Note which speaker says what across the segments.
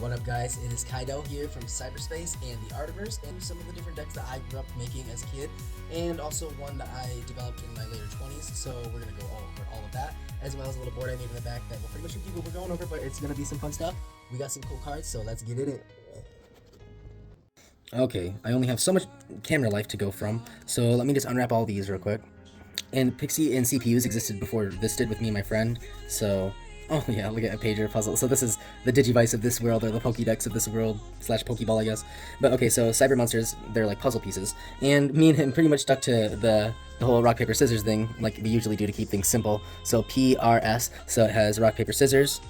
Speaker 1: What up guys, it is Kaido here from CyberSpace and the ArtiVerse, and some of the different decks that I grew up making as a kid, and also one that I developed in my later 20s, so we're going to go over all of that, as well as a little board I made in the back that will pretty much be what we're going over, but it's going to be some fun stuff. We got some cool cards, so let's get it. Okay, I only have so much camera life to go from, so let me just unwrap all these real quick. And Pixie and CPUs existed before this did with me and my friend, so... Oh yeah, look at a pager puzzle. So this is the Digivice of this world, or the Pokédex of this world, / Pokeball, I guess. But okay, so Cyber Monsters, they're like puzzle pieces. And me and him pretty much stuck to the whole rock, paper, scissors thing, like we usually do to keep things simple. So PRS, so it has rock, paper, scissors.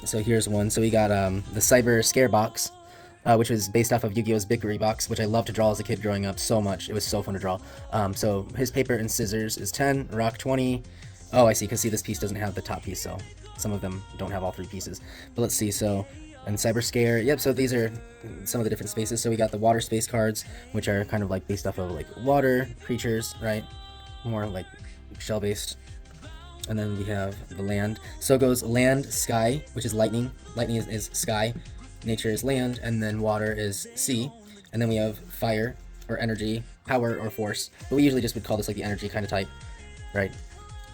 Speaker 1: So here's one. So we got the Cyber Scare Box, which was based off of Yu-Gi-Oh's Victory Box, which I loved to draw as a kid growing up so much. It was so fun to draw. So his paper and scissors is 10, rock 20. Oh, I see, because see, this piece doesn't have the top piece, so some of them don't have all three pieces. But let's see, so, and Cyber Scare, yep, so these are some of the different spaces. So we got the water space cards, which are kind of like based off of like water creatures, right? More like shell-based. And then we have the land. So it goes land, sky, which is lightning. Lightning is sky. Nature is land, and then water is sea. And then we have fire, or energy, power, or force. But we usually just would call this like the energy kind of type, right?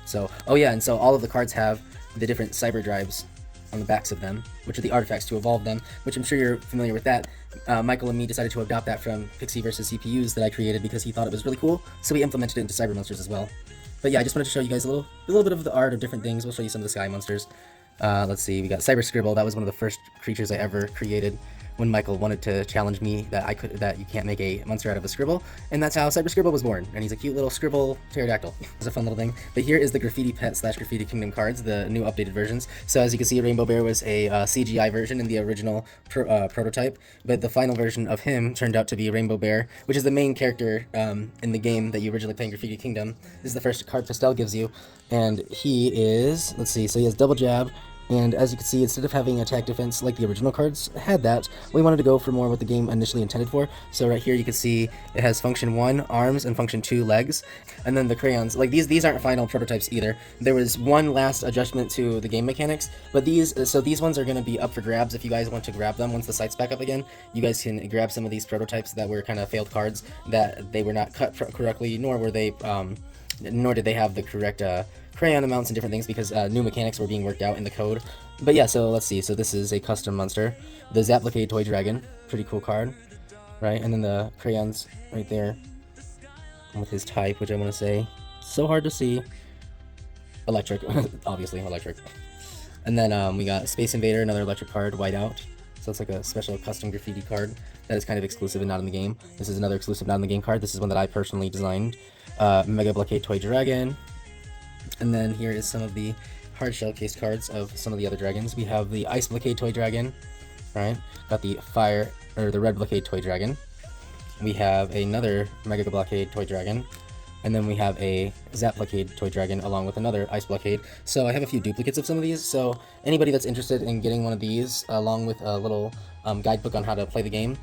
Speaker 1: So, oh yeah, and so all of the cards have the different cyber drives on the backs of them, which are the artifacts to evolve them, which I'm sure you're familiar with that. Michael and me decided to adopt that from Pixie vs CPUs that I created because he thought it was really cool, so we implemented it into Cyber Monsters as well. But yeah, I just wanted to show you guys a little bit of the art of different things. We'll show you some of the Sky Monsters. Let's see, we got Cyber Scribble. That was one of the first creatures I ever created when Michael wanted to challenge me that you can't make a monster out of a scribble, and that's how Cyber Scribble was born. And he's a cute little scribble pterodactyl. It's a fun little thing. But here is the Graffiti Pet / Graffiti Kingdom cards, the new updated versions. So as you can see, Rainbow Bear was a CGI version in the original prototype, but the final version of him turned out to be Rainbow Bear, which is the main character in the game that you originally played in Graffiti Kingdom. This is the first card Pastel gives you, and he is, let's see, so he has double jab. And as you can see, instead of having attack defense like the original cards had that, we wanted to go for more what the game initially intended for. So right here you can see it has function 1 arms and function 2 legs. And then the crayons, like these aren't final prototypes either. There was one last adjustment to the game mechanics, but these ones are going to be up for grabs if you guys want to grab them once the site's back up again. You guys can grab some of these prototypes that were kind of failed cards, that they were not cut correctly, nor did they have the correct crayon amounts and different things, because new mechanics were being worked out in the code. But yeah, so let's see. So this is a custom monster, the Zaplicade Toy Dragon, pretty cool card, right? And then the crayons right there with his type, which I want to say so hard to see, electric, obviously electric. And then we got Space Invader, another electric card, whiteout. So it's like a special custom graffiti card that is kind of exclusive and not in the game. This is another exclusive not in the game card. This is one that I personally designed. Mega Blockade Toy Dragon. And then here is some of the hard shell case cards of some of the other dragons. We have the Ice Blockade Toy Dragon, right? Got the the Red Blockade Toy Dragon. We have another Mega Blockade Toy Dragon. And then we have a Zap Blockade Toy Dragon along with another Ice Blockade. So I have a few duplicates of some of these. So anybody that's interested in getting one of these along with a little guidebook on how to play the game,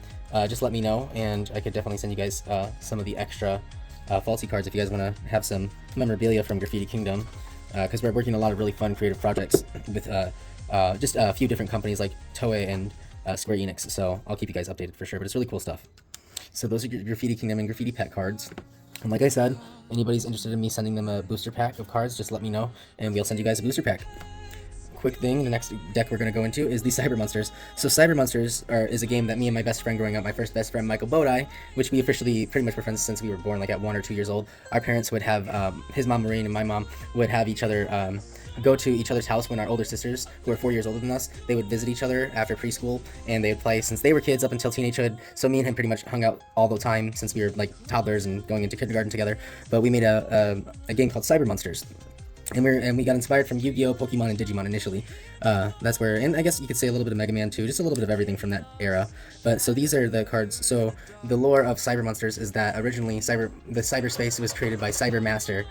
Speaker 1: just let me know, and I could definitely send you guys some of the extra falsy cards if you guys want to have some memorabilia from Graffiti Kingdom, because we're working on a lot of really fun creative projects with just a few different companies like Toei and Square Enix, so I'll keep you guys updated for sure, but it's really cool stuff. So those are your Graffiti Kingdom and Graffiti Pet cards, and like I said, anybody's interested in me sending them a booster pack of cards, just let me know and we'll send you guys a booster pack. Quick thing, the next deck we're going to go into is the Cyber Monsters. So Cyber Monsters is a game that me and my best friend growing up, my first best friend Michael Bodai, which we officially pretty much were friends since we were born, like at 1 or 2 years old. Our parents would have, his mom Maureen and my mom would have each other go to each other's house when our older sisters, who are 4 years older than us, they would visit each other after preschool, and they would play since they were kids up until teenagehood. So me and him pretty much hung out all the time since we were like toddlers and going into kindergarten together. But we made a game called Cyber Monsters. And we got inspired from Yu-Gi-Oh, Pokemon, and Digimon initially. That's where, and I guess you could say a little bit of Mega Man too, just a little bit of everything from that era. But so these are the cards. So the lore of Cyber Monsters is that originally the cyberspace was created by Cybermaster,